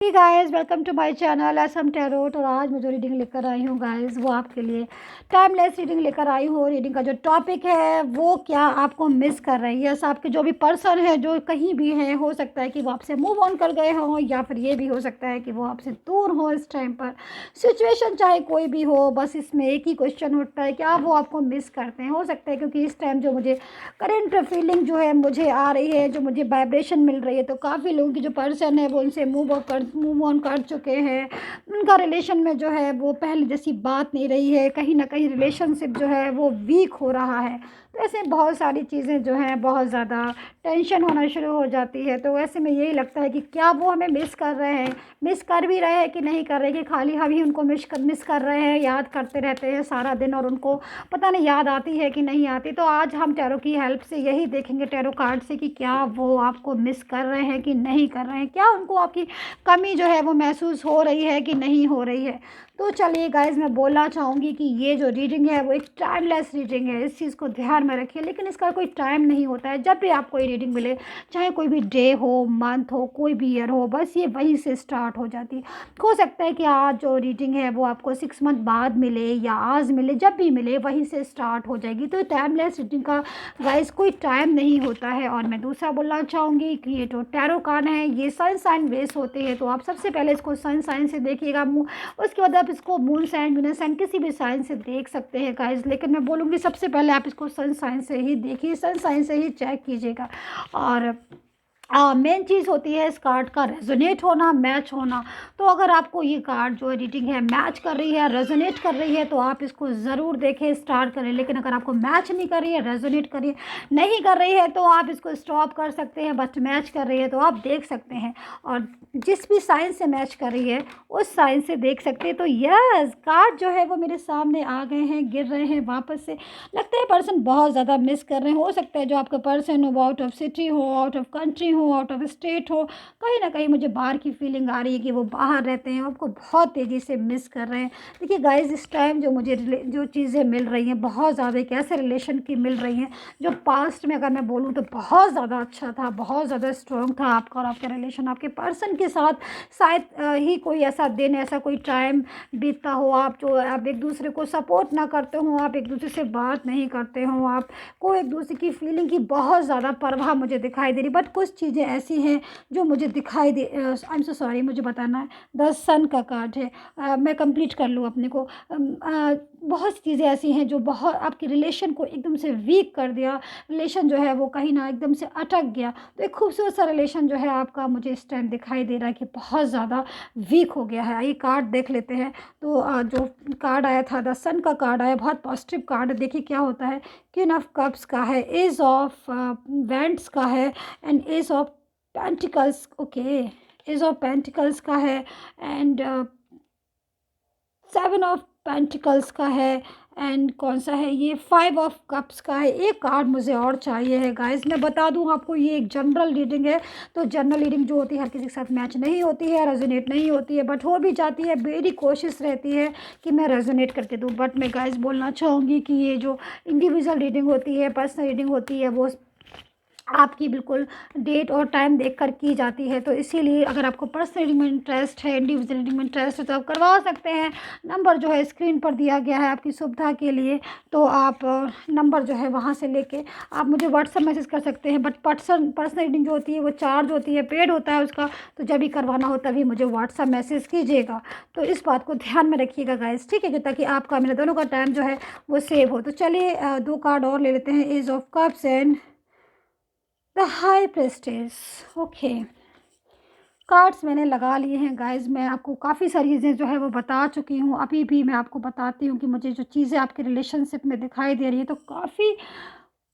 Hey guys, welcome to my channel Assam tarot. और आज मैं जो रीडिंग लेकर आई हूँ गाइस, वो आपके लिए टाइमलेस रीडिंग लेकर आई हूँ। रीडिंग का जो टॉपिक है वो क्या आपको मिस कर रही है। आपके जो भी पर्सन है जो कहीं भी है, हो सकता है कि वो आपसे मूव ऑन कर गए हों, या फिर ये भी हो सकता है कि वो आपसे दूर हो इस टाइम पर। सिचुएशन चाहे कोई भी हो, बस इसमें एक ही क्वेश्चन उठता है, क्या वो आपको मिस करते हैं। हो सकता है क्योंकि इस टाइम जो मुझे करेंट फीलिंग जो है मुझे आ रही है, जो मुझे वाइब्रेशन मिल रही है, तो काफ़ी लोगों की जो पर्सन है वो उनसे मूव ऑन कर चुके हैं। उनका रिलेशन में जो है वो पहले जैसी बात नहीं रही है, कहीं ना कहीं रिलेशनशिप जो है वो वीक हो रहा है। तो ऐसे बहुत सारी चीज़ें जो हैं बहुत ज़्यादा टेंशन होना शुरू हो जाती है। तो ऐसे में यही लगता है कि क्या वो हमें मिस कर रहे हैं, मिस कर भी रहे हैं कि नहीं कर रहे, कि खाली हम ही उनको मिस कर रहे हैं, याद करते रहते हैं सारा दिन और उनको पता नहीं याद आती है कि नहीं आती। तो आज हम टैरो की हेल्प से यही देखेंगे, टैरो कार्ड से, कि क्या वो आपको मिस कर रहे हैं कि नहीं कर रहे हैं, क्या उनको आपकी कमी जो है वो महसूस हो रही है कि नहीं हो रही है। तो चलिए गाइज, मैं बोलना चाहूँगी कि ये जो रीडिंग है वो एक टाइमलेस रीडिंग है, इस चीज़ को ध्यान में रखिए। लेकिन इसका कोई टाइम नहीं होता है। जब भी आपको ये रीडिंग मिले, चाहे कोई भी डे हो, मंथ हो, कोई भी ईयर हो, बस ये वहीं से स्टार्ट हो जाती है। हो सकता है कि आज जो रीडिंग है वो आपको 6 मंथ बाद मिले या आज मिले, जब भी मिले वहीं से स्टार्ट हो जाएगी। तो टाइमलेस रीडिंग का गाइस कोई टाइम नहीं होता है। और मैं दूसरा बोलना चाहूँगी कि ये जो टैरो कार्ड है ये सन साइन बेस होते हैं, तो आप सबसे पहले इसको सन साइन से देखिएगा। उसके बाद आप इसको मून साइन, वीनस साइन, किसी भी साइन से देख सकते हैं गाइस। लेकिन मैं बोलूँगी सबसे पहले आप इसको सन साइन से ही देखिए, सन साइन से ही चेक कीजिएगा। और मेन चीज़ होती है इस कार्ड का रेजोनेट होना, मैच होना। तो अगर आपको ये कार्ड जो रीडिंग है मैच कर रही है, रेजोनेट कर रही है, तो आप इसको ज़रूर देखें, स्टार्ट करें। लेकिन अगर आपको मैच नहीं कर रही है, रेजोनेट कर रही है नहीं कर रही है, तो आप इसको स्टॉप कर सकते हैं। बट मैच कर रही है तो आप देख सकते हैं, और जिस भी साइन से मैच कर रही है उस साइन से देख सकते हैं। तो यस, कार्ड जो है वो मेरे सामने आ गए हैं, गिर रहे हैं वापस से। लगता है पर्सन बहुत ज़्यादा मिस कर रहे हैं। हो सकता है जो आपका पर्सन हो वो आउट ऑफ सिटी हो, आउट ऑफ कंट्री हो, आउट ऑफ स्टेट हो, कहीं ना कहीं मुझे बाहर की फीलिंग आ रही है कि वो बाहर रहते हैं, आपको बहुत तेज़ी से मिस कर रहे हैं। देखिए गाइज, इस टाइम जो मुझे जो चीज़ें मिल रही हैं बहुत ज़्यादा एक ऐसे रिलेशन की मिल रही हैं जो पास्ट में अगर मैं बोलूँ तो बहुत ज़्यादा अच्छा था, बहुत ज़्यादा स्ट्रॉन्ग था आपका और आपका रिलेशन। आपके पर्सन के साथ शायद ही कोई ऐसा दिन, ऐसा कोई टाइम बीतता हो आप एक दूसरे को सपोर्ट ना करते हो, आप एक दूसरे से बात नहीं करते हो, आपको एक दूसरे की फीलिंग की बहुत ज़्यादा परवाह मुझे दिखाई दे रही। बट कुछ चीज़ें ऐसी हैं जो मुझे दिखाई दे, आई एम सो सॉरी, मुझे बताना है। द सन का कार्ड है। मैं कंप्लीट कर लूँ अपने को। बहुत सी चीज़ें ऐसी हैं जो बहुत आपके रिलेशन को एकदम से वीक कर दिया। रिलेशन जो है वो कहीं ना एकदम से अटक गया। तो एक खूबसूरत सा रिलेशन जो है आपका मुझे इस टाइम दिखाई दे रहा है कि बहुत ज़्यादा वीक हो गया है। आइए कार्ड देख लेते हैं। तो जो कार्ड आया था, द सन का कार्ड आया, बहुत पॉजिटिव कार्ड है। देखिए क्या होता है। क्वीन ऑफ कप्स का है, एज ऑफ वेंट्स का है, and ace of pentacles, okay, ace of pentacles का है, एंड 7 ऑफ पेंटिकल्स का है, एंड कौन सा है ये, 5 ऑफ कप्स का है। एक कार्ड मुझे और चाहिए है गाइस। मैं बता दूं आपको, ये एक जनरल रीडिंग है। तो जनरल रीडिंग जो होती है हर किसी के साथ मैच नहीं होती है, रेजोनेट नहीं होती है, बट हो भी जाती है। मेरी कोशिश रहती है कि मैं रेजोनेट करके दूँ। बट मैं गाइस बोलना चाहूँगी कि ये जो इंडिविजुअल रीडिंग होती है, पर्सनल रीडिंग होती है, वो आपकी बिल्कुल डेट और टाइम देखकर की जाती है। तो इसीलिए अगर आपको पर्सनल रीडिंग में इंटरेस्ट है, इंडिविजुअल रीडिंग में इंटरेस्ट है, तो आप करवा सकते हैं। नंबर जो है स्क्रीन पर दिया गया है आपकी सुविधा के लिए। तो आप नंबर जो है वहाँ से लेके आप मुझे व्हाट्सअप मैसेज कर सकते हैं। बट पर्सनल रीडिंग जो होती है वो चार्ज होती है, पेड होता है उसका। तो जब भी करवाना हो तभी मुझे व्हाट्सअप मैसेज कीजिएगा। तो इस बात को ध्यान में रखिएगा गाइस, ठीक है, कि ताकि आपका मेरा दोनों का टाइम जो है वो सेव हो। तो चलिए 2 कार्ड और ले लेते हैं, ace of cups and the high priestess. Okay, cards मैंने लगा लिए हैं गाइस। मैं आपको काफ़ी सारी चीज़ें जो है वो बता चुकी हूँ। अभी भी मैं आपको बताती हूँ कि मुझे जो चीज़ें आपके रिलेशनशिप में दिखाई दे रही है, तो काफ़ी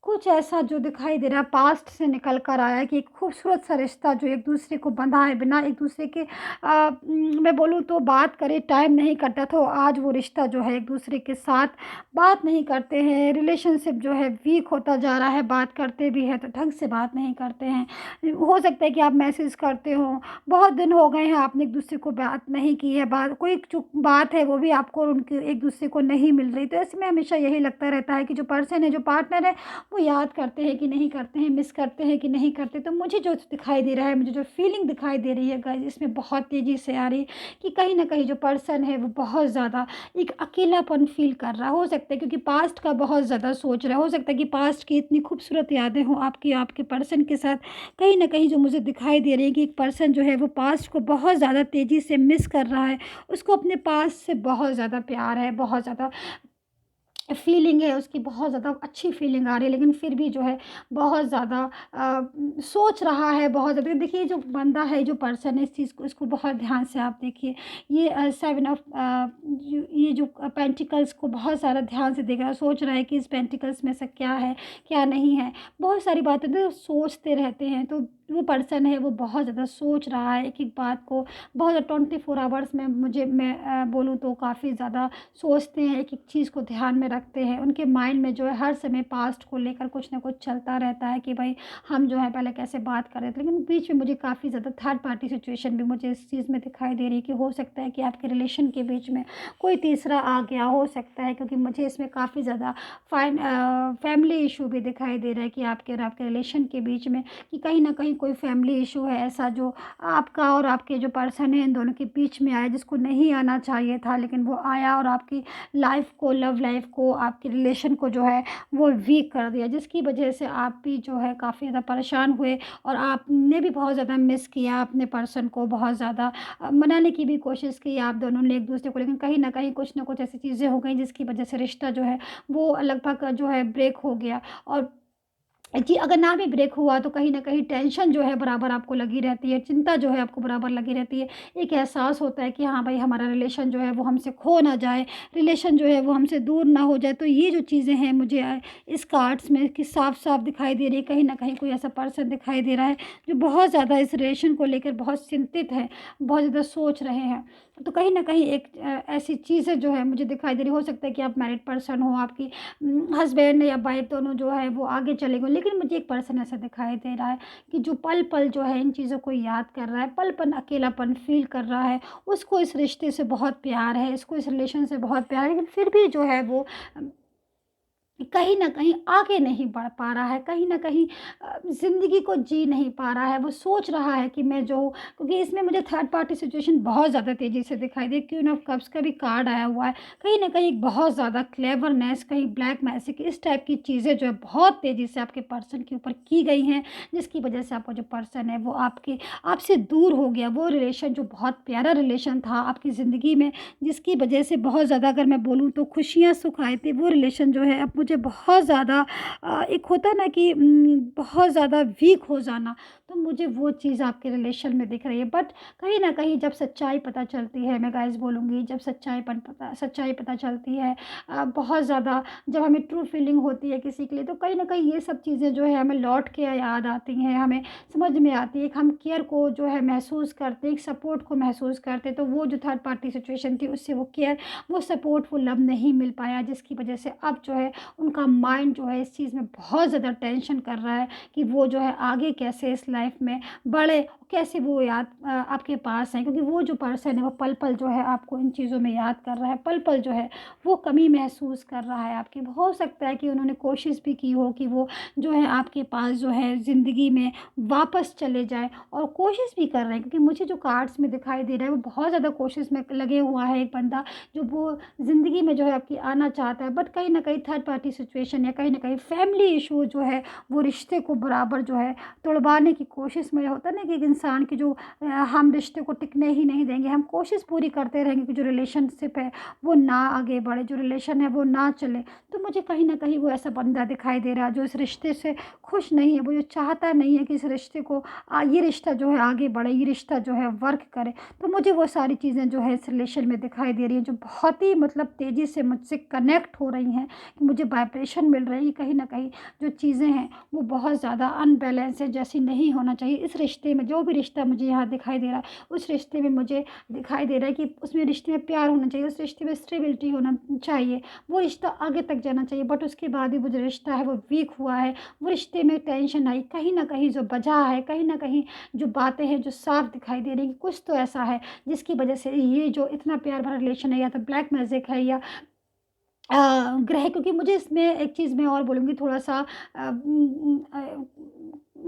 कुछ ऐसा जो दिखाई दे रहा है पास्ट से निकल कर आया है, कि एक खूबसूरत सा रिश्ता जो एक दूसरे को बंधा है, बिना एक दूसरे के मैं बोलूँ तो बात करे टाइम नहीं कटा, तो आज वो रिश्ता जो है एक दूसरे के साथ बात नहीं करते हैं। रिलेशनशिप जो है वीक होता जा रहा है, बात करते भी हैं तो ढंग से बात नहीं करते हैं। हो सकता है कि आप मैसेज करते हो, बहुत दिन हो गए हैं आपने एक दूसरे को बात नहीं की है, बात कोई चुप बात है वो भी आपको उनके एक दूसरे को नहीं मिल रही। तो ऐसे में हमेशा यही लगता रहता है कि जो पर्सन है, जो पार्टनर है, वो याद करते हैं कि नहीं करते हैं, मिस करते हैं कि नहीं करते। तो मुझे जो दिखाई दे रहा है, मुझे जो फीलिंग दिखाई दे रही है गाइस, इसमें बहुत तेज़ी से आ रही है कि कहीं न कहीं जो पर्सन है वो बहुत ज़्यादा एक अकेलापन फ़ील कर रहा है। हो सकता है क्योंकि पास्ट का बहुत ज़्यादा सोच रहा है, हो सकता है कि पास्ट की इतनी खूबसूरत यादें हों आपकी, आपके पर्सन के साथ। कहीं न कहीं जो मुझे दिखाई दे रही है कि एक पर्सन जो है वो पास्ट को बहुत ज़्यादा तेज़ी से मिस कर रहा है। उसको अपने पास्ट से बहुत ज़्यादा प्यार है, बहुत ज़्यादा फीलिंग है उसकी, बहुत ज़्यादा अच्छी फीलिंग आ रही है, लेकिन फिर भी जो है बहुत ज़्यादा सोच रहा है बहुत ज़्यादा। देखिए जो बंदा है, जो पर्सन है, इस चीज़ को, इसको बहुत ध्यान से आप देखिए। ये 7 ऑफ ये जो पेंटिकल्स को बहुत सारा ध्यान से देख रहा है, सोच रहा है कि इस पेंटिकल्स में से क्या है, क्या नहीं है। बहुत सारी बातें तो सोचते रहते हैं, तो वो पर्सन है वो बहुत ज़्यादा सोच रहा है एक-एक बात को, बहुत ज़्यादा 24 आवर्स में मैं बोलूँ तो काफ़ी ज़्यादा सोचते हैं, एक-एक चीज़ को ध्यान में रखते हैं। उनके माइंड में जो है हर समय पास्ट को लेकर कुछ न कुछ चलता रहता है कि भई हम जो है पहले कैसे बात कर रहे थे। लेकिन बीच में मुझे काफ़ी ज़्यादा थर्ड पार्टी सिचुएशन भी मुझे इस चीज़ में दिखाई दे रही है कि हो सकता है कि आपके रिलेशन के बीच में कोई तीसरा आ गया हो सकता है, क्योंकि मुझे इसमें काफ़ी ज़्यादा फैमिली इश्यू भी दिखाई दे रहा है कि आपके और आपके रिलेशन के बीच में कि कहीं न कहीं कोई फैमिली इश्यू है ऐसा जो आपका और आपके जो पर्सन है इन दोनों के बीच में आया, जिसको नहीं आना चाहिए था, लेकिन वो आया और आपकी लाइफ को, लव लाइफ को, आपके रिलेशन को जो है वो वीक कर दिया, जिसकी वजह से आप भी जो है काफ़ी ज़्यादा परेशान हुए और आपने भी बहुत ज़्यादा मिस किया अपने पर्सन को, बहुत ज़्यादा मनाने की भी कोशिश की आप दोनों ने एक दूसरे को, लेकिन कहीं न कहीं कुछ न कुछ ऐसी चीज़ें हो गई जिसकी वजह से रिश्ता जो है वो लगभग जो है ब्रेक हो गया। और जी, अगर ना भी ब्रेक हुआ तो कहीं न कहीं टेंशन जो है बराबर आपको लगी रहती है, चिंता जो है आपको बराबर लगी रहती है। एक एहसास होता है कि हाँ भाई, हमारा रिलेशन जो है वो हमसे खो ना जाए, रिलेशन जो है वो हमसे दूर ना हो जाए। तो ये जो चीज़ें हैं मुझे इस कार्ड्स में कि साफ-साफ दिखाई दे रही है, कहीं न कहीं कोई ऐसा पर्सन दिखाई दे रहा है जो बहुत ज़्यादा इस रिलेशन को लेकर बहुत चिंतित है, बहुत ज़्यादा सोच रहे हैं। तो कहीं न कहीं एक ऐसी चीज़ें जो है मुझे दिखाई दे रही है, हो सकता है कि आप मैरिड पर्सन हो, आपकी हस्बैंड या वाइफ दोनों जो है वो आगे चले गए, लेकिन मुझे एक पर्सन ऐसा दिखाई दे रहा है कि जो पल-पल जो है इन चीज़ों को याद कर रहा है, पल-पल अकेलापन फ़ील कर रहा है। उसको इस रिश्ते से बहुत प्यार है, इसको इस रिलेशन से बहुत प्यार है, लेकिन फिर भी जो है वो कहीं न कहीं आगे नहीं बढ़ पा रहा है, कहीं न कहीं ज़िंदगी को जी नहीं पा रहा है। वो सोच रहा है कि मैं जो हूँ, क्योंकि इसमें मुझे थर्ड पार्टी सिचुएशन बहुत ज़्यादा तेज़ी से दिखाई दी। क्वीन ऑफ कप्स का भी कार्ड आया हुआ है। कहीं न कहीं बहुत ज़्यादा क्लेवरनेस, कहीं ब्लैक मैजिक, इस टाइप की चीज़ें जो है बहुत तेज़ी से आपके पर्सन के ऊपर की गई हैं, जिसकी वज़ह से आपका जो पर्सन है वो आपसे दूर हो गया। वो रिलेशन जो बहुत प्यारा रिलेशन था आपकी ज़िंदगी में, जिसकी वज़ह से बहुत ज़्यादा, अगर मैं बोलूँ तो खुशियाँ सुख आए थे, वो रिलेशन जो है अब मुझे बहुत ज़्यादा एक होता है ना कि बहुत ज़्यादा वीक हो जाना, तो मुझे वो चीज़ आपके रिलेशन में दिख रही है। बट कहीं न कहीं जब सच्चाई पता चलती है, मैं गाइस बोलूँगी, जब सच्चाई पता चलती है, बहुत ज़्यादा जब हमें ट्रू फीलिंग होती है किसी के लिए, तो कहीं न कहीं ये सब चीज़ें जो है हमें लौट के याद आती हैं, हमें समझ में आती है। एक हम केयर को जो है महसूस करते हैं, एक सपोर्ट को महसूस करते हैं। तो वो जो थर्ड पार्टी सिचुएशन थी, उससे वो केयर, वो सपोर्ट, वो लव नहीं मिल पाया, जिसकी वजह से अब जो है उनका माइंड जो है इस चीज़ में बहुत ज़्यादा टेंशन कर रहा है कि वो जो है आगे कैसे इस लाइफ में बढ़े, कैसे वो याद आपके पास है, क्योंकि वो जो पर्सन है वो पल-पल जो है आपको इन चीज़ों में याद कर रहा है, पल-पल जो है वो कमी महसूस कर रहा है आपकी। हो सकता है कि उन्होंने कोशिश भी की हो कि वो जो है आपके पास जो है ज़िंदगी में वापस चले जाएँ, और कोशिश भी कर रहे हैं, क्योंकि मुझे जो कार्ड्स में दिखाई दे रहा है वो बहुत ज़्यादा कोशिश में लगे हुआ है एक बंदा, जो वो ज़िंदगी में जो है आपकी आना चाहता है। बट कहीं न कहीं थर्ड पार्टी सिचुएशन या कहीं न कहीं फैमिली इश्यू जो है वो रिश्ते को बराबर जो है तोड़वाने की कोशिश में, होता है ना कि एक इंसान की जो हम रिश्ते को टिकने ही नहीं देंगे, हम कोशिश पूरी करते रहेंगे कि जो रिलेशनशिप है वो ना आगे बढ़े, जो रिलेशन है वो ना चले। तो मुझे कहीं न कहीं वो ऐसा बंदा दिखाई दे रहा है जो इस रिश्ते से खुश नहीं है, वो जो चाहता नहीं है कि इस रिश्ते को ये रिश्ता जो है आगे बढ़े, ये रिश्ता जो है वर्क करे। तो मुझे वो सारी चीज़ें जो है इस रिलेशन में दिखाई दे रही हैं, जो बहुत ही मतलब तेज़ी से मुझसे कनेक्ट हो रही हैं, कि मुझे वाइब्रेशन मिल रही है। कहीं न कहीं जो चीज़ें हैं वो बहुत ज़्यादा अनबैलेंस है, जैसी नहीं होना चाहिए। इस रिश्ते में, जो भी रिश्ता मुझे यहाँ दिखाई दे रहा है, उस रिश्ते में मुझे दिखाई दे रहा है कि उसमें रिश्ते में प्यार होना चाहिए, उस रिश्ते में स्टेबिलिटी होना चाहिए, वो रिश्ता आगे तक जाना चाहिए। बट उसके बाद भी वो जो रिश्ता है वो वीक हुआ है, वो रिश्ते में टेंशन आई, कहीं न कहीं जो वजह है, कहीं न कहीं जो बातें हैं जो साफ दिखाई दे रही हैं कि कुछ तो ऐसा है जिसकी वजह से ये जो इतना प्यार भरा रिलेशन है, या तो ब्लैक मैजिक है, या ग्रह, क्योंकि मुझे इसमें एक चीज़ मैं और बोलूँगी थोड़ा-सा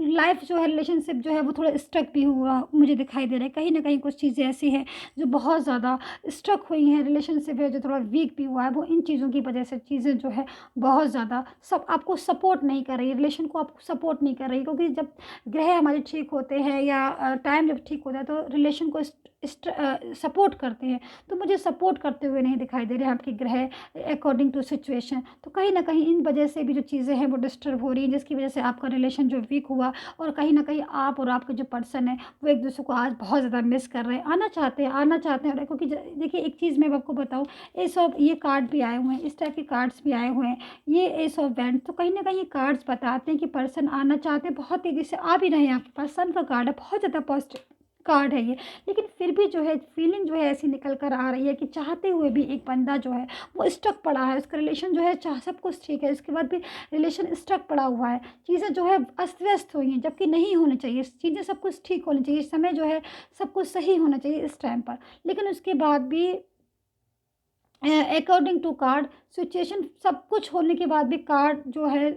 लाइफ़ जो है, रिलेशनशिप जो है वो थोड़ा स्ट्रक भी हुआ मुझे दिखाई दे रहा है। कहीं न कहीं कुछ चीज़ें ऐसी हैं जो बहुत ज़्यादा स्ट्रक हुई हैं, रिलेशनशिप है जो थोड़ा वीक भी हुआ है, वो इन चीज़ों की वजह से चीज़ें जो है बहुत ज़्यादा सब आपको सपोर्ट नहीं कर रही है, रिलेशन को आपको सपोर्ट नहीं कर रही, क्योंकि जब ग्रह हमारे ठीक होते हैं या टाइम जब ठीक होता है तो रिलेशन को सपोर्ट करते हैं। तो मुझे सपोर्ट करते हुए नहीं दिखाई दे रहे हैं आपके ग्रह अकॉर्डिंग टू सिचुएशन। तो कहीं न कहीं इन वजह से भी जो चीज़ें हैं वो डिस्टर्ब हो रही हैं, जिसकी वजह से आपका रिलेशन जो वीक हुआ, और कहीं न कहीं आप और आपके जो पर्सन है वो एक-दूसरे को आज बहुत ज़्यादा मिस कर रहे हैं। आना चाहते हैं, और क्योंकि ज देखिए एक चीज़ मैं आपको बताऊँ, एस ऑफ ये कार्ड भी आए हुए हैं, इस टाइप के कार्ड्स भी आए हुए हैं। ये एस ऑफ वैंड, तो कहीं न कहीं ये कार्ड्स बताते हैं कि पर्सन आना चाहते हैं, बहुत तेज़ी से आ भी रहे हैं आपके पास। सन का कार्ड है, बहुत ज़्यादा पॉज़िटिव कार्ड है ये। लेकिन फिर भी जो है फीलिंग जो है ऐसी निकल कर आ रही है कि चाहते हुए भी एक बंदा जो है वो स्टक पड़ा है, उसका रिलेशन जो है चाह सब कुछ ठीक है, उसके बाद भी रिलेशन स्टक पड़ा हुआ है। चीज़ें जो है अस्त-व्यस्त हुई हैं, जबकि नहीं होनी चाहिए। चीज़ें सब कुछ ठीक होनी चाहिए, इस समय जो है सब कुछ सही होना चाहिए इस टाइम पर। लेकिन उसके बाद भी अकॉर्डिंग टू कार्ड सिचुएशन सब कुछ होने के बाद भी कार्ड जो है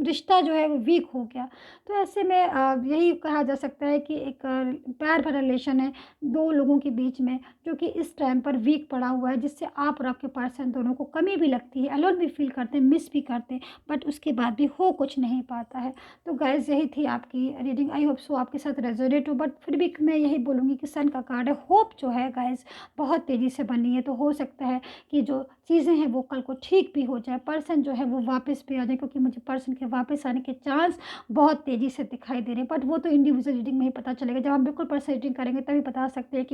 रिश्ता जो है वो वीक हो गया। तो ऐसे में यही कहा जा सकता है कि एक प्यार भरा रिलेशन है 2 लोगों के बीच में, जो कि इस टाइम पर वीक पड़ा हुआ है, जिससे आप और आपके पर्सन दोनों को कमी भी लगती है, अलोन भी फ़ील करते हैं, मिस भी करते हैं, बट उसके बाद भी हो कुछ नहीं पाता है। तो गाइज़ यही थी आपकी रीडिंग, आई होप सो आपके साथ रेज़ोनेट हो, बट फिर भी मैं यही बोलूँगी कि सन का कार्ड है, होप जो है गाइज़ बहुत तेज़ी से बनी है, तो हो सकता है कि जो चीज़ें हैं वो कल को ठीक भी हो जाए, पर्सन जो है वो वापस भी आ जाए, क्योंकि मुझे पर्सन के वापस आने के चांस बहुत तेज़ी से दिखाई दे रहे हैं। बट वो तो इंडिविजुअल रीडिंग में ही पता चलेगा, जब हम बिल्कुल पर्सन रीडिंग करेंगे तभी बता सकते हैं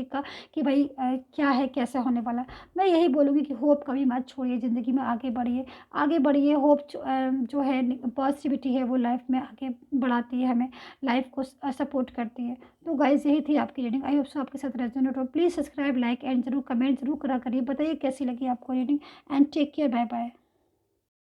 कि भाई क्या है, कैसा होने वाला है। मैं यही बोलूँगी कि होप कभी मत छोड़िए, ज़िंदगी में आगे बढ़िए। होप जो है पॉजिटिविटी है वो लाइफ में आगे बढ़ाती है, हमें लाइफ को सपोर्ट करती है। तो गाइज़ यही थी आपकी रीडिंग, आई होप सो आपके साथ रेजोनेट हो। प्लीज़ सब्सक्राइब, लाइक एंड ज़रूर कमेंट ज़रूर करा करिए, बताइए कैसी लगी आपको reading, and take care, bye bye.